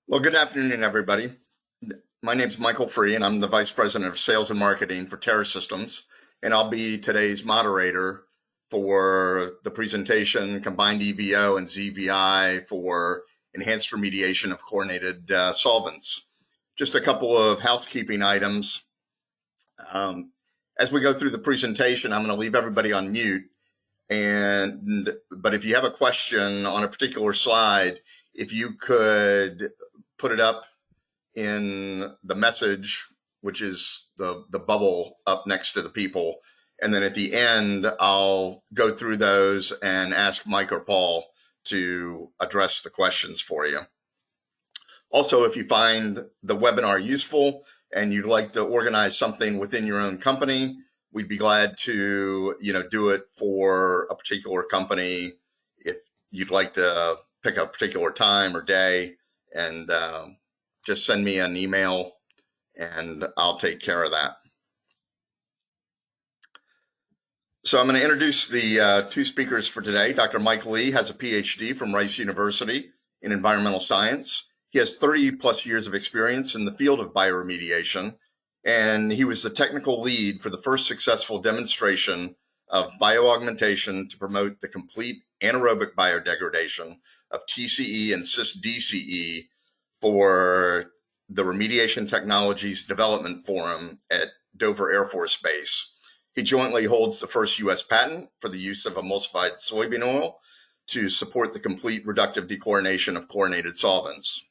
Well, good afternoon, everybody. My name is Michael Free, and I'm the Vice President of Sales and Marketing for Terra Systems, and I'll be today's moderator for the presentation, Combined EVO and ZVI for Enhanced Remediation of Chlorinated Solvents. Just a couple of housekeeping items. As we go through the presentation, I'm going to leave everybody on mute, but if you have a question on a particular slide, if you could put it up in the message, which is the bubble up next to the people. And then at the end, I'll go through those and ask Mike or Paul to address the questions for you. Also, if you find the webinar useful and you'd like to organize something within your own company, we'd be glad to do it for a particular company if you'd like to pick a particular time or day, and just send me an email and I'll take care of that. So I'm going to introduce the two speakers for today. Dr. Mike Lee has a PhD from Rice University in environmental science. He has 30 plus years of experience in the field of bioremediation, and he was the technical lead for the first successful demonstration of bioaugmentation to promote the complete anaerobic biodegradation of TCE and cis-DCE for the Remediation Technologies Development Forum at Dover Air Force Base. He jointly holds the first U.S. patent for the use of emulsified soybean oil to support the complete reductive dechlorination of chlorinated solvents.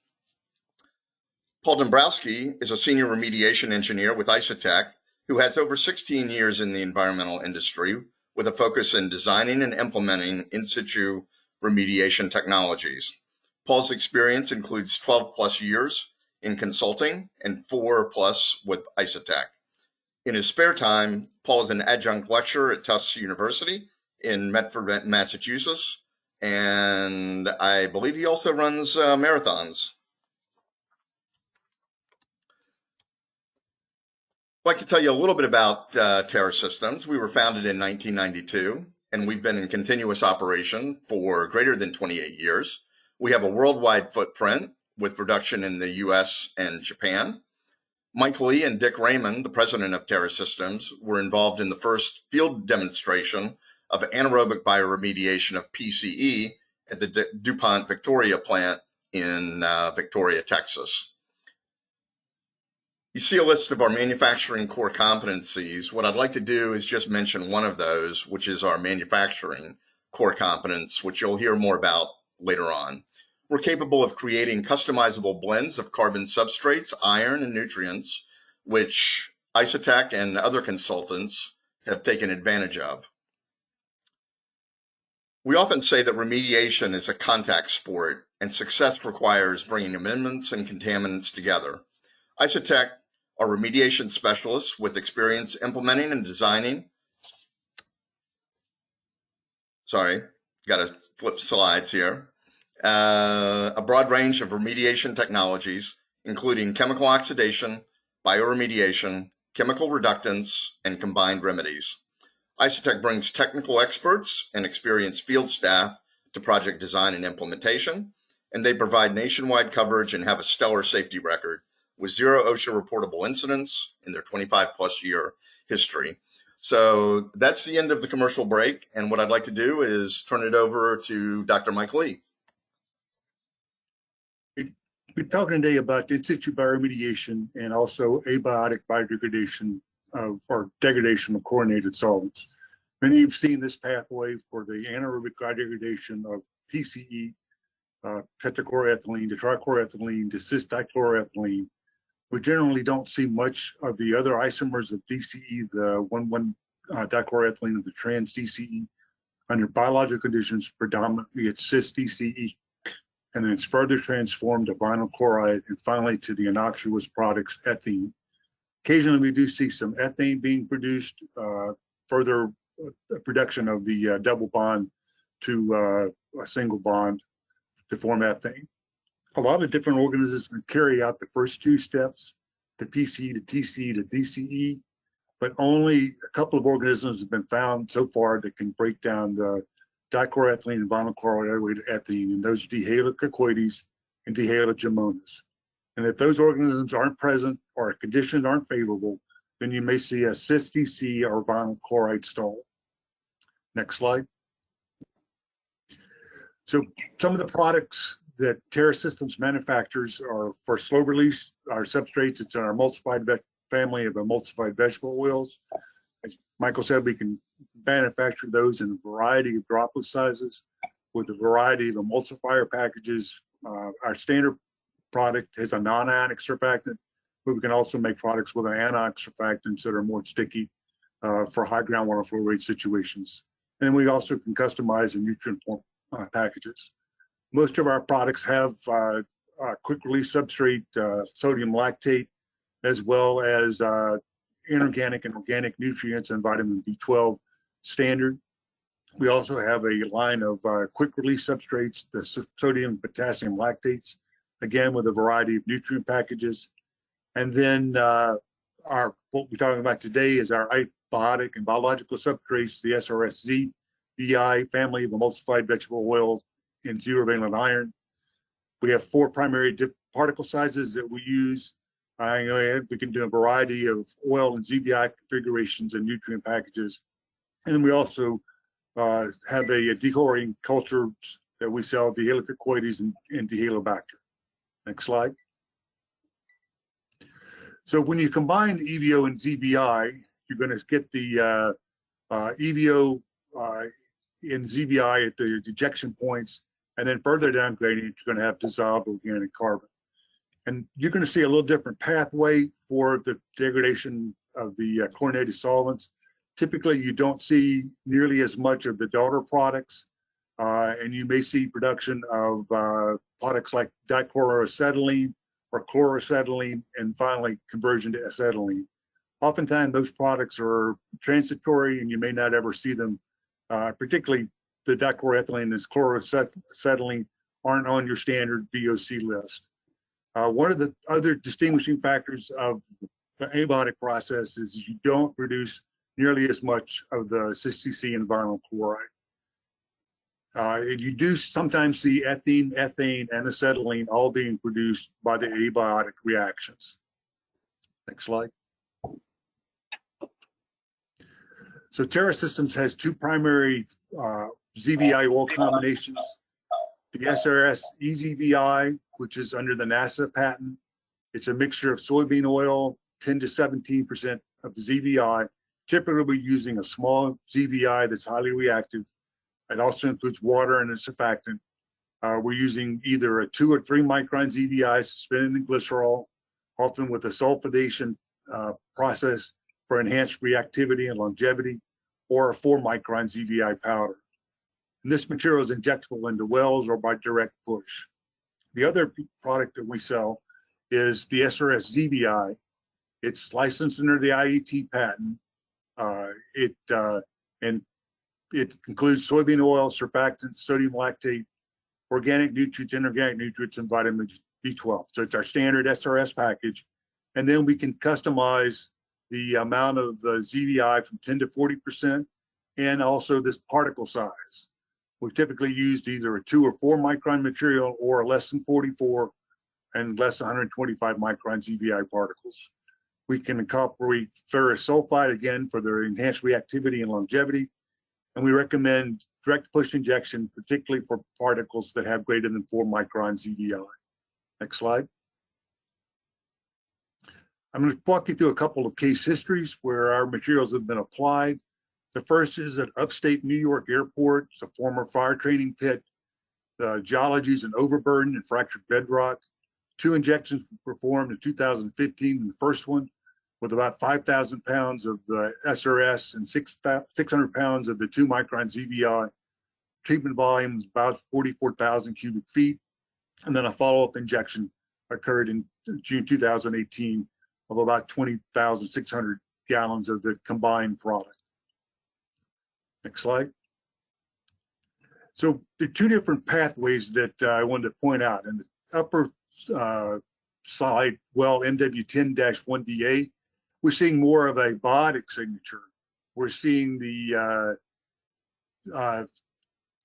Paul Dombrowski is a senior remediation engineer with ISOTEC who has over 16 years in the environmental industry with a focus in designing and implementing in situ remediation technologies. Paul's experience includes 12 plus years in consulting and 4 plus with ISOTEC. In his spare time, Paul is an adjunct lecturer at Tufts University in Medford, Massachusetts, and I believe he also runs marathons. I'd like to tell you a little bit about Terra Systems. We were founded in 1992, and we've been in continuous operation for greater than 28 years. We have a worldwide footprint with production in the US and Japan. Mike Lee and Dick Raymond, the president of Terra Systems, were involved in the first field demonstration of anaerobic bioremediation of PCE at the DuPont Victoria plant in Victoria, Texas. You see a list of our manufacturing core competencies. What I'd like to do is just mention one of those, which is our manufacturing core competence, which you'll hear more about later on. We're capable of creating customizable blends of carbon substrates, iron, and nutrients, which ISOTEC and other consultants have taken advantage of. We often say that remediation is a contact sport, and success requires bringing amendments and contaminants together. ISOTEC are remediation specialists with experience implementing and designing. Sorry, got to flip slides here. A broad range of remediation technologies, including chemical oxidation, bioremediation, chemical reductants, and combined remedies. ISOTEC brings technical experts and experienced field staff to project design and implementation, and they provide nationwide coverage and have a stellar safety record with 0 OSHA reportable incidents in their 25 plus year history. So that's the end of the commercial break. And what I'd like to do is turn it over to Dr. Mike Lee. We're talking today about in situ bioremediation and also abiotic biodegradation or degradation of chlorinated solvents. Many have seen this pathway for the anaerobic biodegradation of PCE, tetrachloroethylene, to trichloroethylene, to cis-dichloroethylene. We generally don't see much of the other isomers of DCE, the 1,1-dichloroethylene of the trans-DCE. Under biological conditions, predominantly it's cis-DCE, and then it's further transformed to vinyl chloride, and finally to the innocuous products, ethene. Occasionally, we do see some ethane being produced, further production of the double bond to a single bond to form ethane. A lot of different organisms can carry out the first 2 steps, the PCE to TCE to DCE, but only a couple of organisms have been found so far that can break down the dichloroethylene and vinyl chloride all the way to ethene, and those are D. halicoides and Dihalogemonas. And if those organisms aren't present or conditions aren't favorable, then you may see a cis-DC or vinyl chloride stall. Next slide. So some of the products that Terra Systems manufactures are for slow release, our substrates. It's our emulsified family of emulsified vegetable oils. As Michael said, we can manufacture those in a variety of droplet sizes with a variety of emulsifier packages. Our standard product has a non-ionic surfactant, but we can also make products with an anionic surfactants that are more sticky for high groundwater flow rate situations. And we also can customize the nutrient form packages. Most of our products have quick release substrate, sodium lactate, as well as inorganic and organic nutrients and vitamin B12 standard. We also have a line of quick release substrates, the sodium and potassium lactates, again with a variety of nutrient packages. And then what we're talking about today is our biotic and biological substrates, the SRS ZVI family of emulsified vegetable oil in zero valent iron. We have 4 primary particle sizes that we use. We can do a variety of oil and ZVI configurations and nutrient packages. And then we also have a decorating culture that we sell, Dihalococoides and Dihalobacter. Next slide. So when you combine EVO and ZVI, you're going to get the EVO in ZVI at the ejection points, and then further down gradient, you're going to have dissolved organic carbon. And you're going to see a little different pathway for the degradation of the chlorinated solvents. Typically, you don't see nearly as much of the daughter products, and you may see production of products like dichloroacetylene or chloroacetylene, and finally conversion to acetylene. Oftentimes, those products are transitory, and you may not ever see them, particularly the dichloroethylene and chloroacetylene aren't on your standard VOC list. One of the other distinguishing factors of the abiotic process is you don't produce nearly as much of the cis-DC and vinyl chloride. You do sometimes see ethene, ethane, and acetylene all being produced by the abiotic reactions. Next slide. So Terra Systems has 2 primary ZVI oil combinations. The SRS EZVI, which is under the NASA patent. It's a mixture of soybean oil, 10 to 17% of the ZVI. Typically, we're using a small ZVI that's highly reactive. It also includes water and a surfactant. We're using either a 2 or 3 micron ZVI suspended in glycerol, often with a sulfidation process for enhanced reactivity and longevity, or a 4 micron ZVI powder. And this material is injectable into wells or by direct push. The other product that we sell is the SRS ZVI. It's licensed under the IET patent. It includes soybean oil, surfactants, sodium lactate, organic nutrients, inorganic nutrients, and vitamin B12. So it's our standard SRS package. And then we can customize the amount of the ZVI from 10 to 40%, and also this particle size. We've typically used either a 2 or 4 micron material or less than 44 and less than 125 micron ZVI particles. We can incorporate ferrous sulfide again for their enhanced reactivity and longevity. And we recommend direct push injection, particularly for particles that have greater than 4 micron ZVI. Next slide. I'm going to walk you through a couple of case histories where our materials have been applied. The first is at upstate New York Airport. It's a former fire training pit. The geology is an overburden and fractured bedrock. 2 injections were performed in 2015 in the first one, with about 5,000 pounds of the SRS and 600 pounds of the 2 micron ZVI. Treatment volume is about 44,000 cubic feet. And then a follow-up injection occurred in June 2018 of about 20,600 gallons of the combined product. Next slide. So the 2 different pathways that I wanted to point out. In the upper side, well, MW10-1DA, we're seeing more of a biotic signature. We're seeing the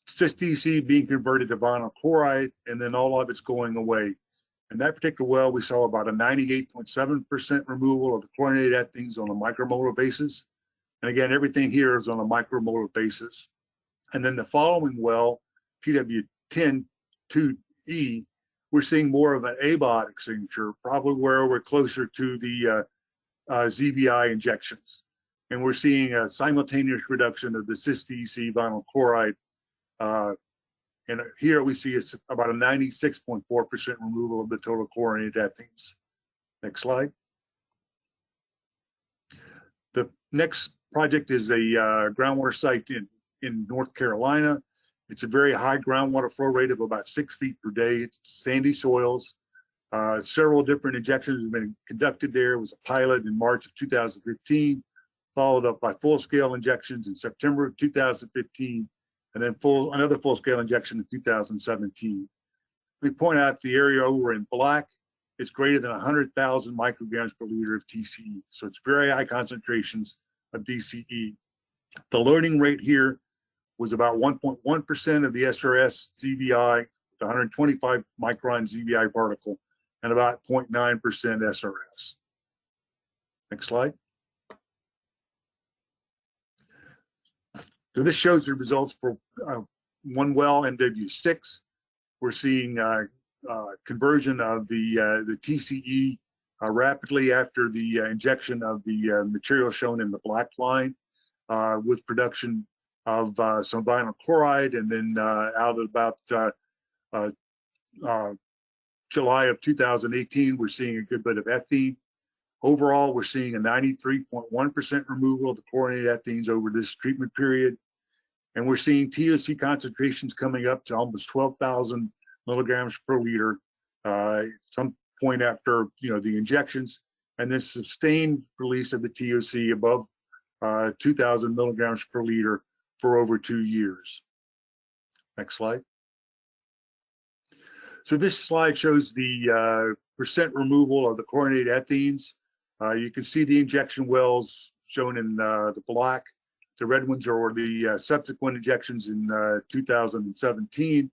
cis-DC being converted to vinyl chloride, and then all of it's going away. In that particular well, we saw about a 98.7% removal of the chlorinated ethylenes on a micromolar basis. And again, everything here is on a micromolar basis. And then the following well, PW10-2E, we're seeing more of an abiotic signature, probably where we're closer to the ZVI injections. And we're seeing a simultaneous reduction of the cis-DC vinyl chloride. And here we see it's about a 96.4% removal of the total chlorinated ethylenes. Next slide. The next project is a groundwater site in North Carolina. It's a very high groundwater flow rate of about 6 feet per day. It's sandy soils. Several different injections have been conducted there. It was a pilot in March of 2015, followed up by full-scale injections in September of 2015, and then another full-scale injection in 2017. We point out the area over in black is greater than 100,000 micrograms per liter of TCE. So it's very high concentrations of DCE. The loading rate here was about 1.1% of the SRS ZVI, with 125 micron ZVI particle, and about 0.9% SRS. Next slide. So this shows the results for one well, MW6. We're seeing conversion of the TCE rapidly after the injection of the material shown in the black line, with production of some vinyl chloride, and then out at about July of 2018, we're seeing a good bit of ethene. Overall, we're seeing a 93.1% removal of the chlorinated ethylenes over this treatment period. And we're seeing TOC concentrations coming up to almost 12,000 milligrams per liter, some point after the injections, and this sustained release of the TOC above 2,000 milligrams per liter for over 2 years. Next slide. So this slide shows the percent removal of the chlorinated ethylenes. You can see the injection wells shown in the black. The red ones are the subsequent injections in 2017.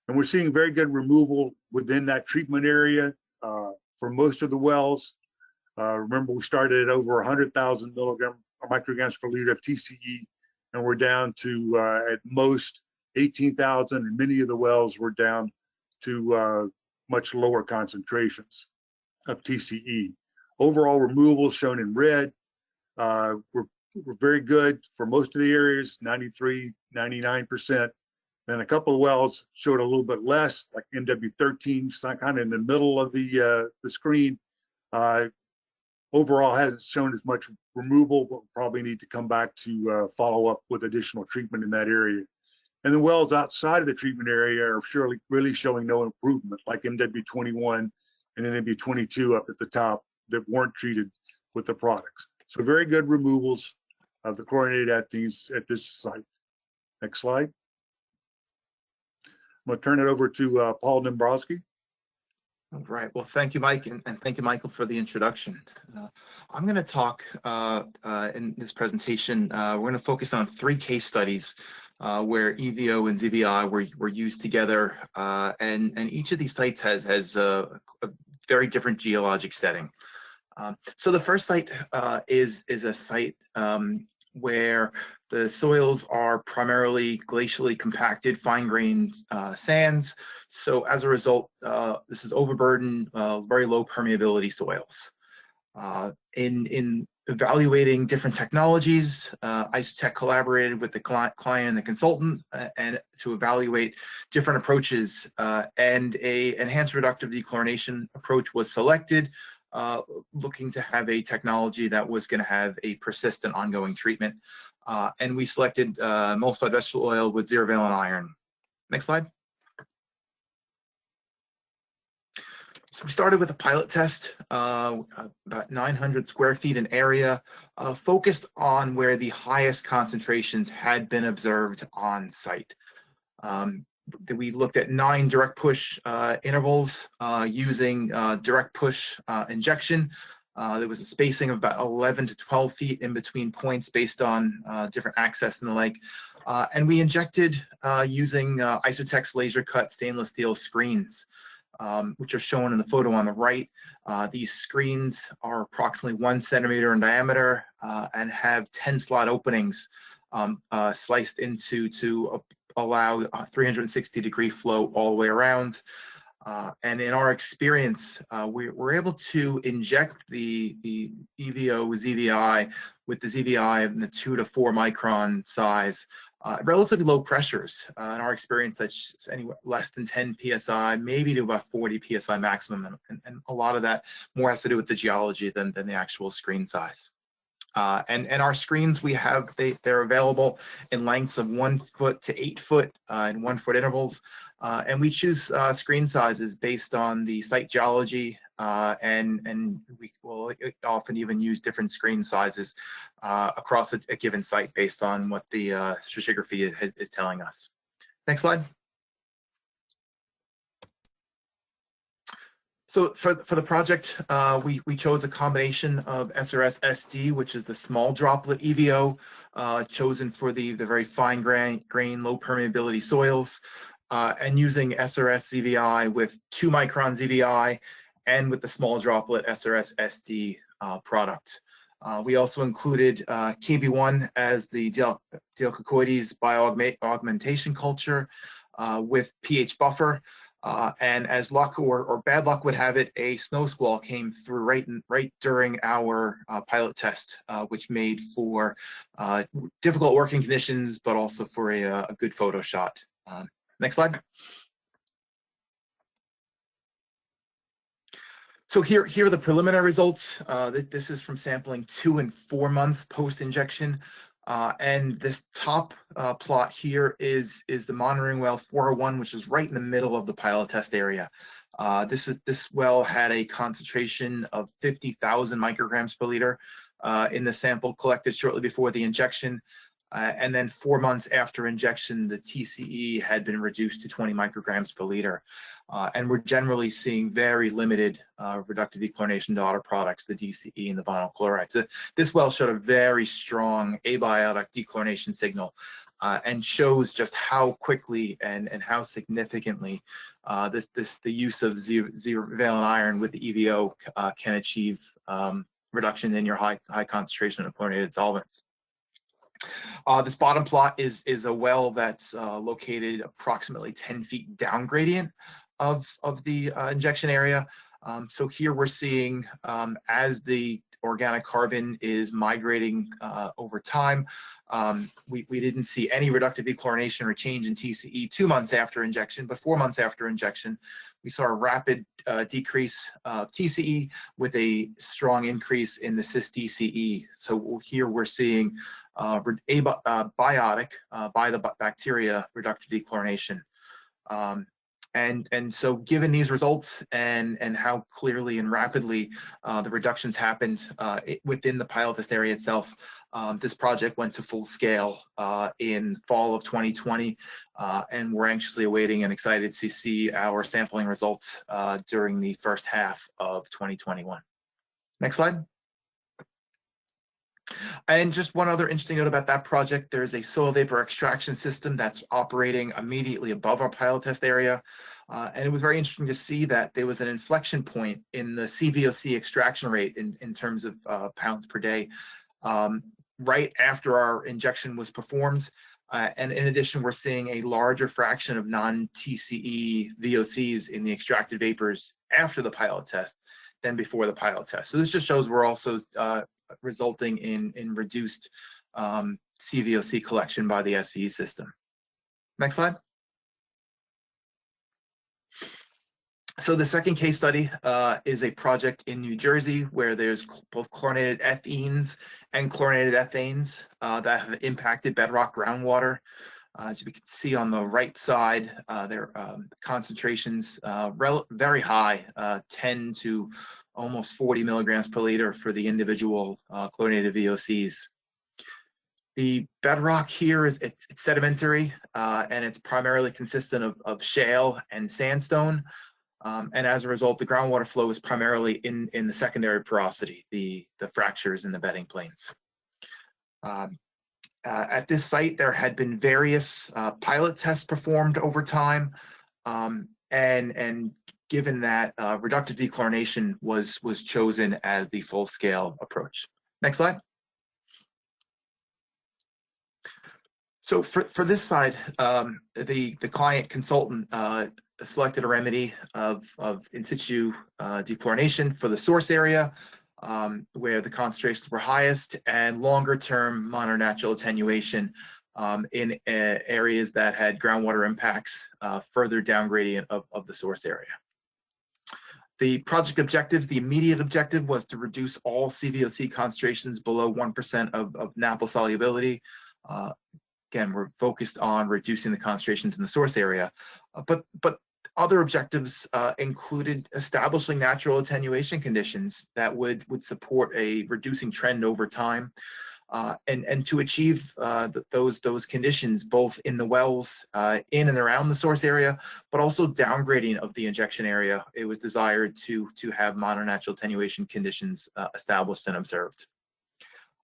And we're seeing very good removal within that treatment area for most of the wells. Remember, we started at over 100,000 micrograms per liter of TCE, and we're down to at most 18,000, and many of the wells were down to much lower concentrations of TCE. Overall removal shown in red were very good for most of the areas, 93, 99%. Then a couple of wells showed a little bit less, like MW13, kind of in the middle of the screen. Overall hasn't shown as much removal, but probably need to come back to follow up with additional treatment in that area. And the wells outside of the treatment area are surely really showing no improvement, like MW21 and MW22 up at the top that weren't treated with the products. So very good removals of the chlorinated ethylenes at this site. Next slide. I'm going to turn it over to Paul Dombrowski. All right. Well, thank you, Mike, and thank you, Michael, for the introduction. I'm going to talk in this presentation. We're going to focus on 3 case studies where EVO and ZVI were used together, and each of these sites has a very different geologic setting. So the first site is a site where the soils are primarily glacially compacted, fine-grained sands. So as a result, this is overburdened, very low permeability soils. In evaluating different technologies, ISOTEC collaborated with the client and the consultant and to evaluate different approaches, and a enhanced reductive dechlorination approach was selected, looking to have a technology that was going to have a persistent ongoing treatment. And we selected emulsified vegetable oil with 0-valent iron. Next slide. So we started with a pilot test, about 900 square feet in area, focused on where the highest concentrations had been observed on site. We looked at 9 direct push intervals using direct push injection. There was a spacing of about 11 to 12 feet in between points based on different access and the like. And we injected using ISOTEC's laser cut stainless steel screens, which are shown in the photo on the right. These screens are approximately 1 centimeter in diameter and have 10 slot openings sliced into to allow 360-degree flow all the way around. And in our experience, we're able to inject the EVO ZVI with the ZVI in the 2 to 4 micron size, relatively low pressures. In our experience, that's anywhere less than 10 psi, maybe to about 40 psi maximum, and a lot of that more has to do with the geology than the actual screen size. And our screens, they're available in lengths of 1 foot to 8 foot in 1 foot intervals. And we choose screen sizes based on the site geology, and we will often even use different screen sizes across a given site based on what the stratigraphy is telling us. Next slide. So for the project, we chose a combination of SRS-SD, which is the small droplet EVO, chosen for the very fine grain, low permeability soils, and using SRS-ZVI with 2 micron ZVI and with the small droplet SRS-SD product. We also included KB1 as the Delcocoides bioaugmentation culture with pH buffer. And as luck or bad luck would have it, a snow squall came through right during our pilot test, which made for difficult working conditions, but also for a good photo shot. Next slide. So here are the preliminary results. This is from sampling 2 and 4 months post-injection. And this top plot here is the monitoring well 401, which is right in the middle of the pilot test area. This well had a concentration of 50,000 micrograms per liter in the sample collected shortly before the injection. And then 4 months after injection, the TCE had been reduced to 20 micrograms per liter. And we're generally seeing very limited reductive dechlorination daughter products, the DCE and the vinyl chloride. So this well showed a very strong abiotic dechlorination signal and shows just how quickly and how significantly the use of zero valent iron with the EVO can achieve reduction in your high concentration of chlorinated solvents. This bottom plot is a well that's located approximately 10 feet down gradient of the injection area. So here we're seeing as the organic carbon is migrating over time, we didn't see any reductive dechlorination or change in TCE 2 months after injection, but 4 months after injection, we saw a rapid decrease of TCE with a strong increase in the cis DCE. So here we're seeing abiotic by the bacteria reductive dechlorination. And so given these results and how clearly and rapidly the reductions happened within the pilot test area itself, this project went to full scale in fall of 2020, and we're anxiously awaiting and excited to see our sampling results during the first half of 2021. Next slide. And just one other interesting note about that project, there's a soil vapor extraction system that's operating immediately above our pilot test area. And it was very interesting to see that there was an inflection point in the CVOC extraction rate in terms of pounds per day right after our injection was performed. And in addition, we're seeing a larger fraction of non-TCE VOCs in the extracted vapors after the pilot test than before the pilot test. So this just shows we're also resulting in reduced CVOC collection by the SVE system. Next slide. So the second case study is a project in New Jersey where there's both chlorinated ethenes and chlorinated ethanes that have impacted bedrock groundwater. As we can see on the right side, their concentrations very high, 10 to almost 40 milligrams per liter for the individual chlorinated VOCs. The bedrock here it's sedimentary and it's primarily consistent of shale and sandstone. And as a result, the groundwater flow is primarily in the secondary porosity, the fractures in the bedding planes. At this site, there had been various pilot tests performed over time, and given that reductive dechlorination was chosen as the full-scale approach. Next slide. So for this side, the client consultant selected a remedy of in situ dechlorination for the source area, where the concentrations were highest, and longer-term minor natural attenuation in areas that had groundwater impacts, further downgradient of the source area. The project objectives, the immediate objective was to reduce all CVOC concentrations below 1% of NAPL solubility. Again, we're focused on reducing the concentrations in the source area, but other objectives included establishing natural attenuation conditions that would support a reducing trend over time, and to achieve those conditions both in the wells in and around the source area, but also downgrading of the injection area. It was desired to have minor natural attenuation conditions established and observed.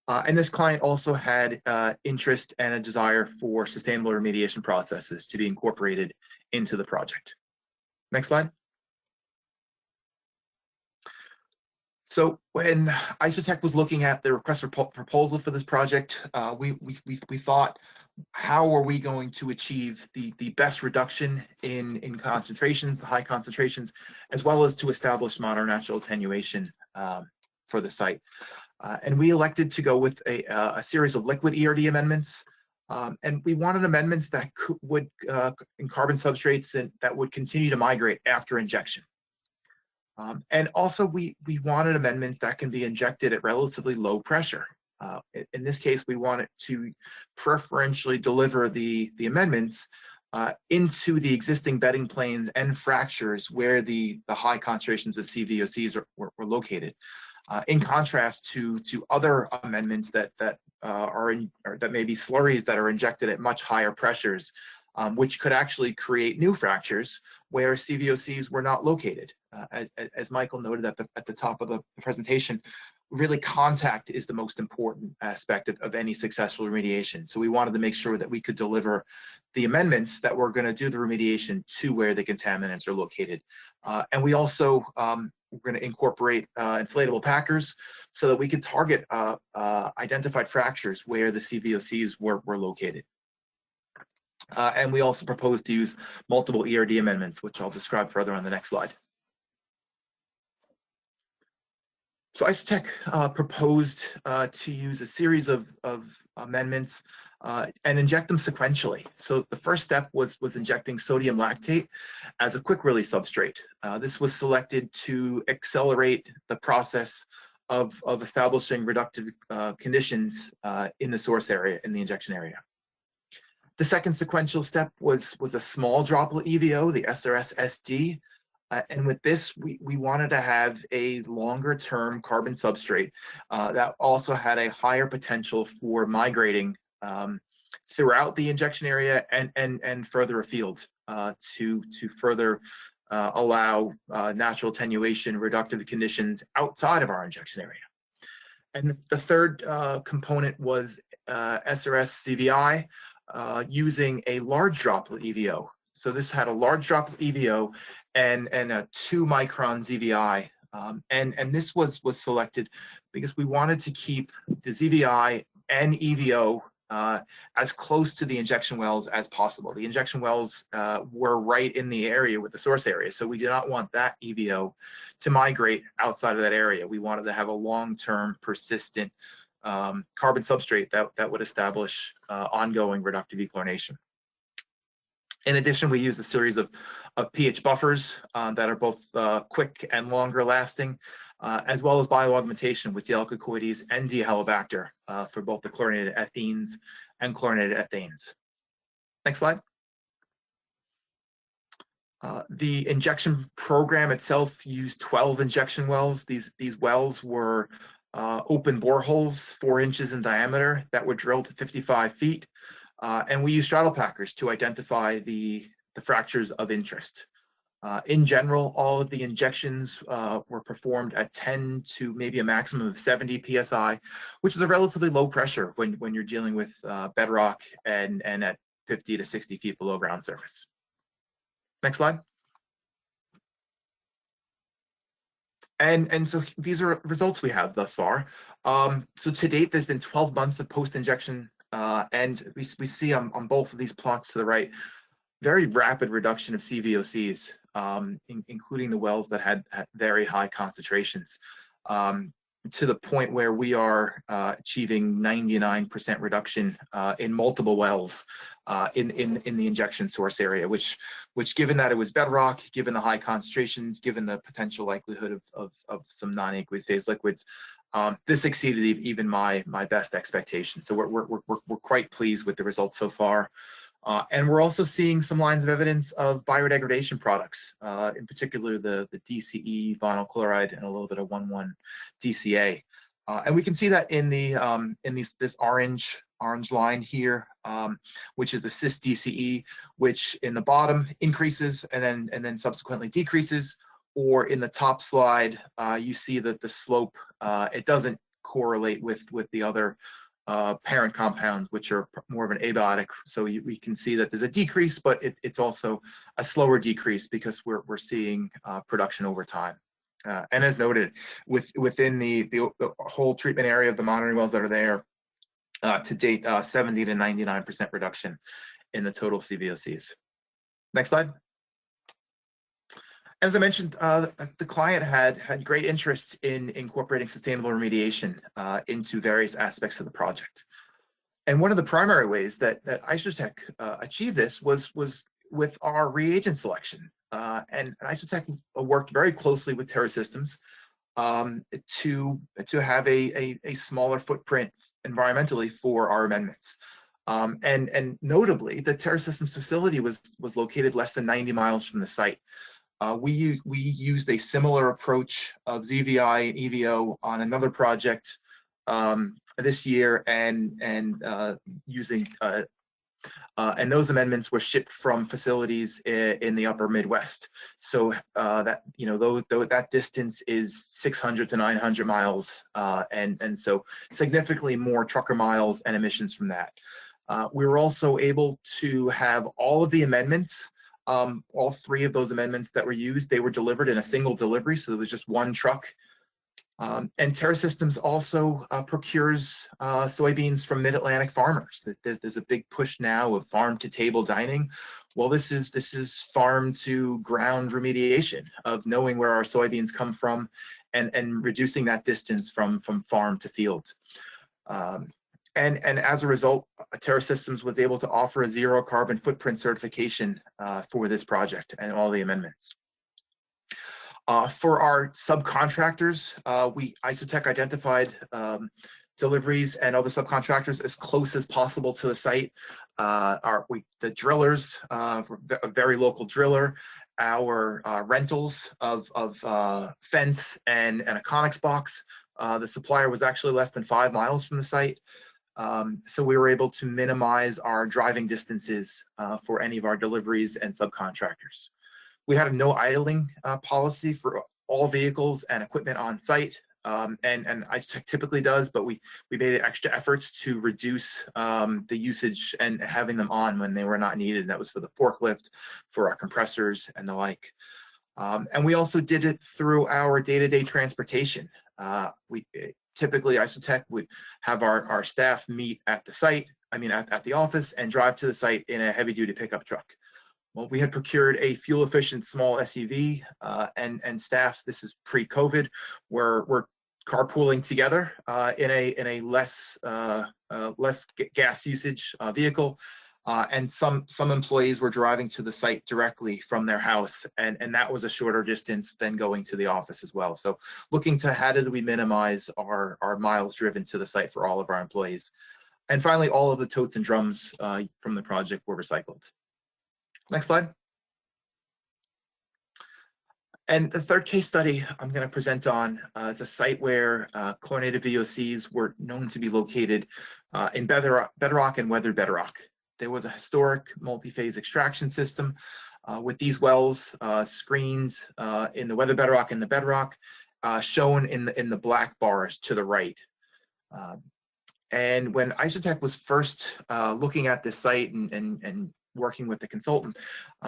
And this client also had interest and a desire for sustainable remediation processes to be incorporated into the project. Next slide. So when ISOTEC was looking at the request for proposal for this project, we thought, how are we going to achieve the best reduction in concentrations, the high concentrations, as well as to establish minor natural attenuation for the site. And we elected to go with a series of liquid ERD amendments. And we wanted amendments that would in carbon substrates and that would continue to migrate after injection. And also we wanted amendments that can be injected at relatively low pressure. In this case, we wanted to preferentially deliver the amendments into the existing bedding planes and fractures where the high concentrations of CVOCs were located. In contrast to other amendments that may be slurries that are injected at much higher pressures, which could actually create new fractures where CVOCs were not located. As Michael noted at the top of the presentation, really contact is the most important aspect of any successful remediation. So we wanted to make sure that we could deliver the amendments that were going to do the remediation to where the contaminants are located. And we also we're going to incorporate inflatable packers so that we can target identified fractures where the CVOCs were located. And we also propose to use multiple ERD amendments, which I'll describe further on the next slide. So ISOTEC proposed to use a series of amendments and inject them sequentially. So the first step was injecting sodium lactate as a quick release substrate. This was selected to accelerate the process of establishing reductive conditions in the source area, in the injection area. The second sequential step was a small droplet EVO, the SRS-SD. And with this, we wanted to have a longer term carbon substrate that also had a higher potential for migrating throughout the injection area and further afield to further allow natural attenuation, reductive conditions outside of our injection area. And the third component was SRS ZVI using a large droplet EVO. So this had a large droplet EVO and a 2-micron ZVI. And this was selected because we wanted to keep the ZVI and EVO as close to the injection wells as possible. The injection wells were right in the area with the source area, so we did not want that EVO to migrate outside of that area. We wanted to have a long-term, persistent carbon substrate that would establish ongoing reductive dechlorination. In addition, we use a series of pH buffers that are both quick and longer lasting, as well as bioaugmentation with D-alkycoides and D-halobacter for both the chlorinated ethines and chlorinated ethanes. Next slide. The injection program itself used 12 injection wells. These wells were open boreholes 4 inches in diameter that were drilled to 55 feet. And we use straddle packers to identify the fractures of interest. In general, all of the injections were performed at 10 to maybe a maximum of 70 psi, which is a relatively low pressure when you're dealing with bedrock and at 50 to 60 feet below ground surface. Next slide. And so these are results we have thus far. So to date, there's been 12 months of post-injection, and we see on both of these plots to the right, very rapid reduction of CVOCs, including the wells that had very high concentrations, to the point where we are achieving 99% reduction in multiple wells in the injection source area, which given that it was bedrock, given the high concentrations, given the potential likelihood of some non-aqueous phase liquids, this exceeded even my best expectations. So we're quite pleased with the results so far. And we're also seeing some lines of evidence of biodegradation products, in particular the DCE, vinyl chloride, and a little bit of 1,1 DCA. And we can see that in this orange line here, which is the cis DCE, which in the bottom increases and then subsequently decreases. Or in the top slide, you see that the slope it doesn't correlate with the other parent compounds, which are more of an abiotic. So we can see that there's a decrease, but it's also a slower decrease because we're seeing production over time. And as noted, within the whole treatment area of the monitoring wells that are there, to date, 70 to 99% reduction in the total CVOCs. Next slide. As I mentioned, the client had great interest in incorporating sustainable remediation into various aspects of the project. And one of the primary ways that ISOTEC achieved this was with our reagent selection. And ISOTEC worked very closely with Terra Systems to have a smaller footprint environmentally for our amendments. And notably, the Terra Systems facility was located less than 90 miles from the site. We used a similar approach of ZVI and EVO on another project this year, and using and those amendments were shipped from facilities in the upper Midwest. So that that distance is 600 to 900 miles, and so significantly more trucker miles and emissions from that. We were also able to have all of the amendments. All three of those amendments that were used, they were delivered in a single delivery, so there was just one truck. And Terra Systems also procures soybeans from mid-Atlantic farmers. There's a big push now of farm-to-table dining. Well, this is farm-to-ground remediation of knowing where our soybeans come from and reducing that distance from farm to field. And as a result, Terra Systems was able to offer a zero carbon footprint certification for this project and all the amendments. For our subcontractors, ISOTEC identified deliveries and other subcontractors as close as possible to the site. The drillers, a very local driller, our rentals of fence and a Conex box. The supplier was actually less than 5 miles from the site. So we were able to minimize our driving distances for any of our deliveries and subcontractors. We had a no idling policy for all vehicles and equipment on site, and ISOTEC typically does, but we made extra efforts to reduce the usage and having them on when they were not needed. That was for the forklift, for our compressors, and the like. And we also did it through our day-to-day transportation. Typically, ISOTEC would have our staff meet at the site, at the office, and drive to the site in a heavy-duty pickup truck. Well, we had procured a fuel-efficient small SUV, and staff, this is pre-COVID, we're carpooling together in a less gas usage vehicle. And some employees were driving to the site directly from their house, and that was a shorter distance than going to the office as well. So looking to how did we minimize our miles driven to the site for all of our employees. And finally, all of the totes and drums from the project were recycled. Next slide. And the third case study I'm going to present on is a site where chlorinated VOCs were known to be located in bedrock and weathered bedrock. There was a historic multi-phase extraction system with these wells screened in the weather bedrock and the bedrock, shown in the black bars to the right. And when ISOTEC was first looking at this site and working with the consultant,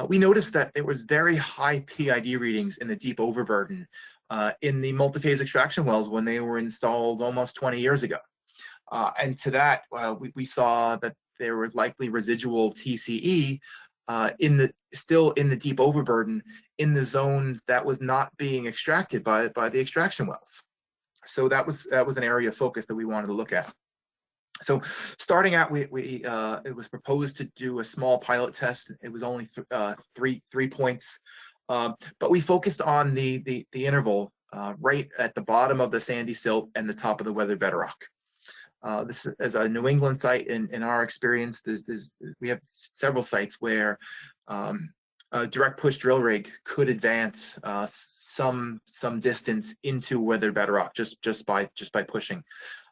we noticed that there was very high PID readings in the deep overburden in the multi-phase extraction wells when they were installed almost 20 years ago. And to that, we saw that there was likely residual TCE still in the deep overburden in the zone that was not being extracted by the extraction wells. So that was an area of focus that we wanted to look at. So starting out, it was proposed to do a small pilot test. It was only three points, but we focused on the interval right at the bottom of the sandy silt and the top of the weathered bedrock. This is a New England site. In our experience, we have several sites where a direct push drill rig could advance some distance into weathered bedrock just by pushing.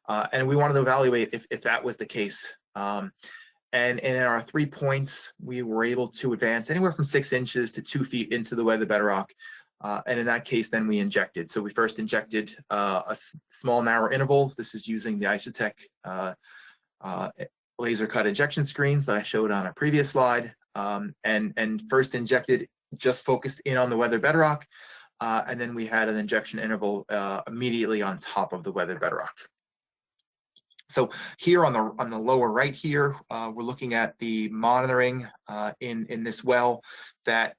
And we wanted to evaluate if that was the case. And in our 3 points, we were able to advance anywhere from 6 inches to 2 feet into the weathered bedrock. And in that case, then we injected. So we first injected a small narrow interval. This is using the ISOTEC laser cut injection screens that I showed on a previous slide. And first injected, just focused in on the weathered bedrock. And then we had an injection interval immediately on top of the weathered bedrock. So here on the lower right here, we're looking at the monitoring in this well that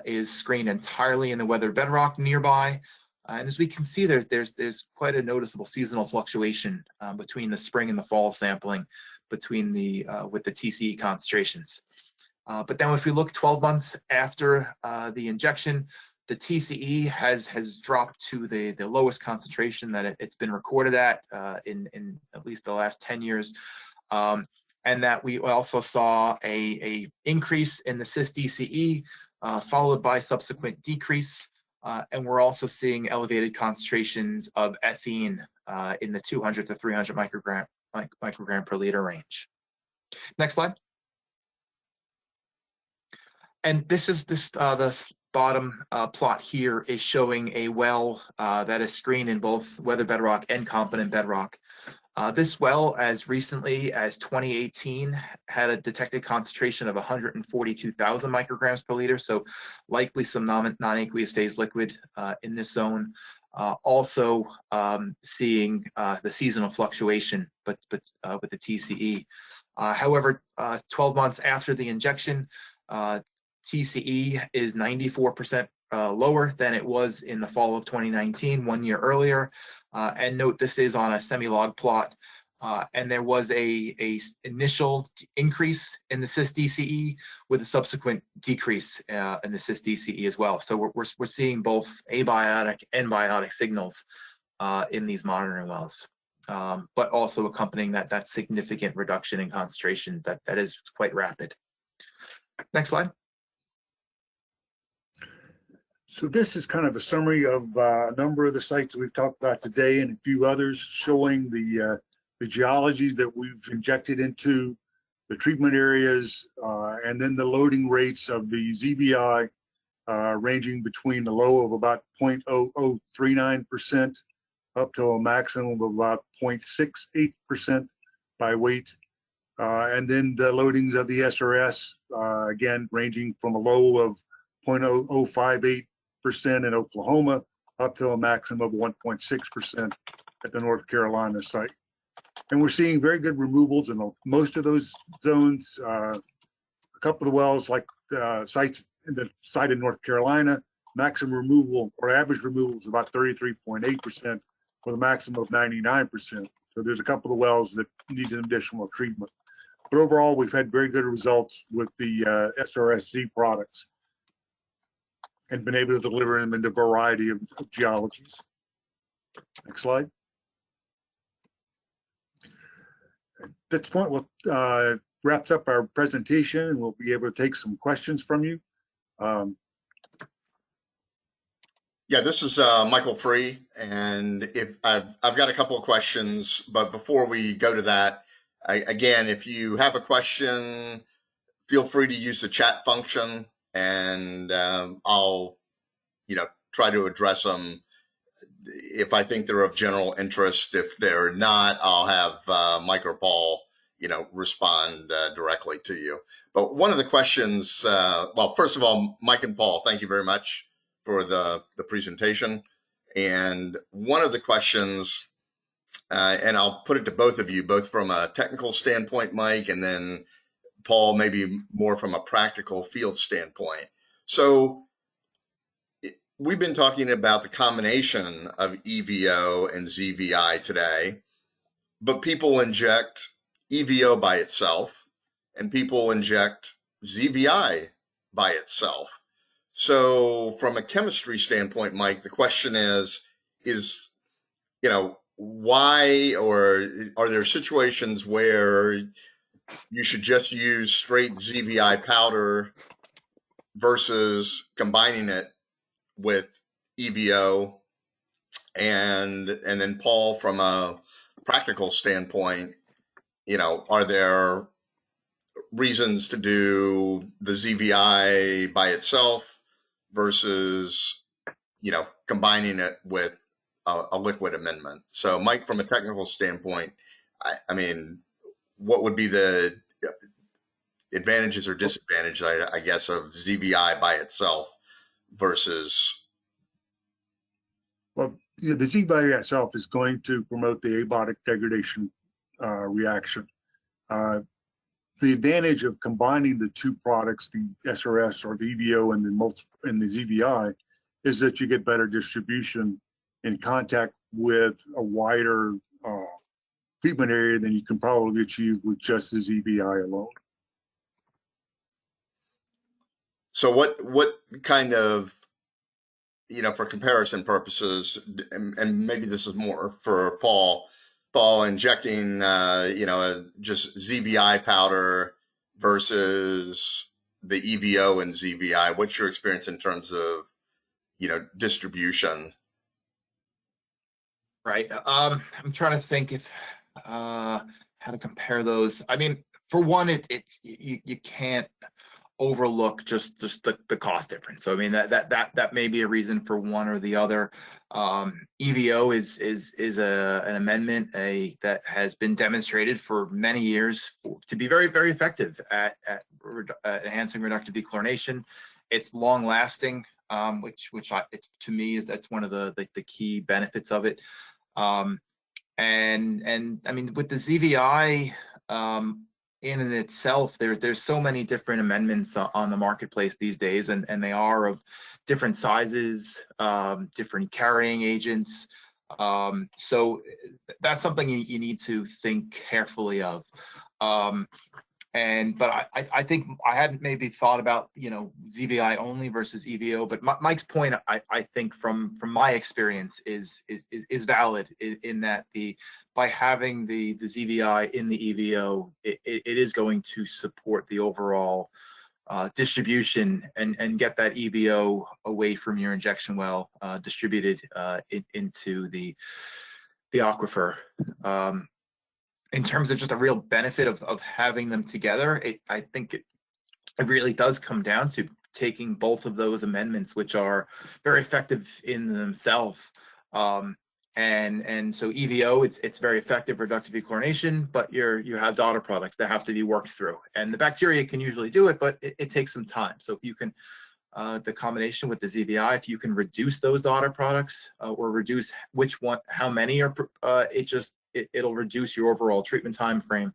is screened entirely in the weathered bedrock nearby. And as we can see, there's quite a noticeable seasonal fluctuation between the spring and the fall sampling between with the TCE concentrations. But then if we look 12 months after the injection, the TCE has dropped to the lowest concentration that it's been recorded at in at least the last 10 years. And that we also saw a increase in the cis-DCE followed by subsequent decrease. And we're also seeing elevated concentrations of ethene in the 200 to 300 microgram per liter range. Next slide. And this is the bottom plot here is showing a well that is screened in both weathered bedrock and competent bedrock. This well, as recently as 2018, had a detected concentration of 142,000 micrograms per liter, so likely some non-aqueous phase liquid in this zone. Also seeing the seasonal fluctuation, but with the TCE. However, 12 months after the injection, TCE is 94% lower than it was in the fall of 2019, 1 year earlier. And note this is on a semi-log plot. And there was a initial increase in the cis-DCE with a subsequent decrease in the cis-DCE as well. So we're seeing both abiotic and biotic signals in these monitoring wells, but also accompanying that significant reduction in concentrations that is quite rapid. Next slide. So this is kind of a summary of a number of the sites that we've talked about today and a few others, showing the geology that we've injected into the treatment areas, and then the loading rates of the ZVI ranging between the low of about 0.0039% up to a maximum of about 0.68% by weight. And then the loadings of the SRS, again, ranging from a low of 0.0058% in Oklahoma up to a maximum of 1.6% at the North Carolina site. And we're seeing very good removals in most of those zones. A couple of the wells, like sites in the site in North Carolina, maximum removal or average removal is about 33.8% with a maximum of 99%. So there's a couple of wells that need an additional treatment. But overall, we've had very good results with the SRSZ products and been able to deliver them into a variety of geologies. Next slide. At this point, we'll wraps up our presentation, and we'll be able to take some questions from you. Yeah, this is Michael Free, and if I've got a couple of questions, but before we go to that, again, if you have a question, feel free to use the chat function. and I'll, try to address them if I think they're of general interest. If they're not, I'll have Mike or Paul, respond directly to you. But one of the questions, well, first of all, Mike and Paul, thank you very much for the presentation. And one of the questions, and I'll put it to both of you, both from a technical standpoint, Mike, and then Paul, maybe more from a practical field standpoint. So we've been talking about the combination of EVO and ZVI today, but people inject EVO by itself and people inject ZVI by itself. So from a chemistry standpoint, Mike, the question is, why, or are there situations where you should just use straight ZVI powder versus combining it with EVO? And then Paul, from a practical standpoint, are there reasons to do the ZVI by itself versus, combining it with a liquid amendment? So Mike, from a technical standpoint, I mean, what would be the advantages or disadvantages, I guess, of ZVI by itself versus? Well, the ZVI itself is going to promote the abiotic degradation reaction. The advantage of combining the two products, the SRS or the EVO and the ZVI, is that you get better distribution in contact with a wider treatment area than you can probably achieve with just the ZVI alone. So what kind of, for comparison purposes, and maybe this is more for Paul, injecting, just ZVI powder versus the EVO and ZVI, what's your experience in terms of, distribution? Right. I'm trying to think if how to compare those. I mean, for one, you can't overlook just the cost difference. So I mean that may be a reason for one or the other. EVO is an amendment that has been demonstrated for many years to be very, very effective at enhancing reductive dechlorination. It's long lasting, which to me that's one of the key benefits of it. And I mean, with the ZVI, in and itself, there's so many different amendments on the marketplace these days, and they are of different sizes, different carrying agents. So that's something you need to think carefully of. But I think I hadn't maybe thought about ZVI only versus EVO, but Mike's point I think from my experience is valid in that by having the ZVI in the EVO, it is going to support the overall distribution and get that EVO away from your injection well, distributed into the aquifer. In terms of just a real benefit of having them together, I think it really does come down to taking both of those amendments, which are very effective in themselves. And so EVO, it's very effective reductive dechlorination, but you have daughter products that have to be worked through. And the bacteria can usually do it, but it takes some time. So if you can, the combination with the ZVI, if you can reduce those daughter products or reduce how many are, it'll reduce your overall treatment time frame.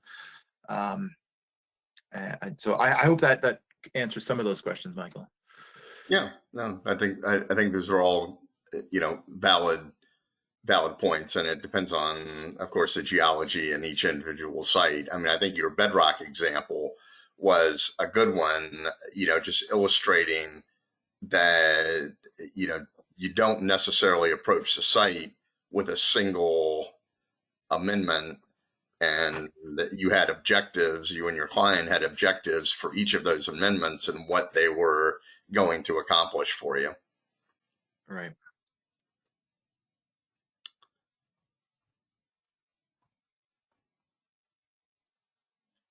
And so I hope that answers some of those questions, Michael. Yeah, no, I think those are all, valid points, and it depends on, of course, the geology in each individual site. I mean, I think your bedrock example was a good one, just illustrating that, you don't necessarily approach the site with a single amendment, and that you had objectives, you and your client had objectives for each of those amendments and what they were going to accomplish for you. Right.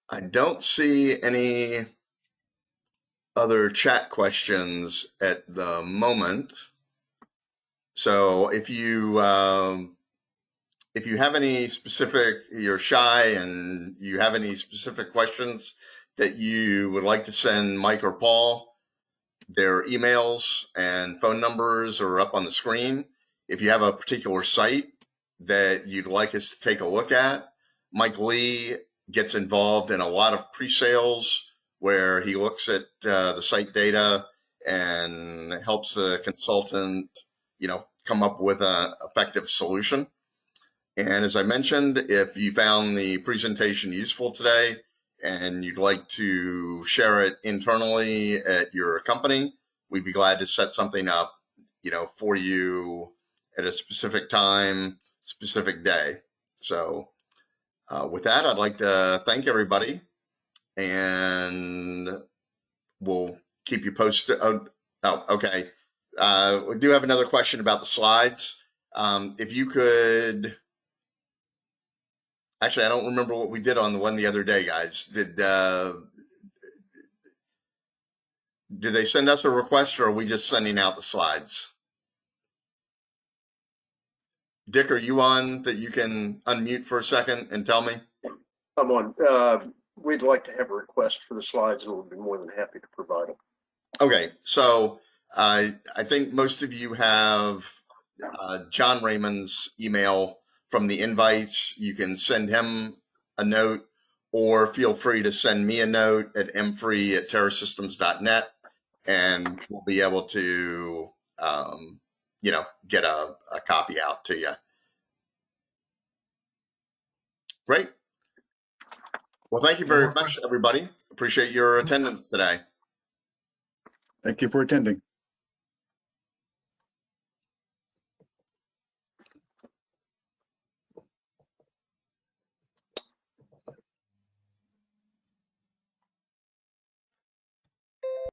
I don't see any other chat questions at the moment. So if you have any specific, you're shy and you have any specific questions that you would like to send Mike or Paul, their emails and phone numbers are up on the screen. If you have a particular site that you'd like us to take a look at, Mike Lee gets involved in a lot of pre-sales where he looks at the site data and helps the consultant, come up with an effective solution. And as I mentioned, if you found the presentation useful today and you'd like to share it internally at your company, we'd be glad to set something up, for you at a specific time, specific day. So with that, I'd like to thank everybody, and we'll keep you posted. Oh, okay. We do have another question about the slides. If you could, actually, I don't remember what we did on the one the other day, guys. Did they send us a request, or are we just sending out the slides? Dick, are you on that you can unmute for a second and tell me? I'm on. We'd like to have a request for the slides, and we'll be more than happy to provide them. Okay, so I think most of you have John Raymond's email from the invites. You can send him a note, or feel free to send me a note at mfree@terrasystems.net, and we'll be able to, get a copy out to you. Great. Well, thank you very much, everybody. Appreciate your attendance today. Thank you for attending.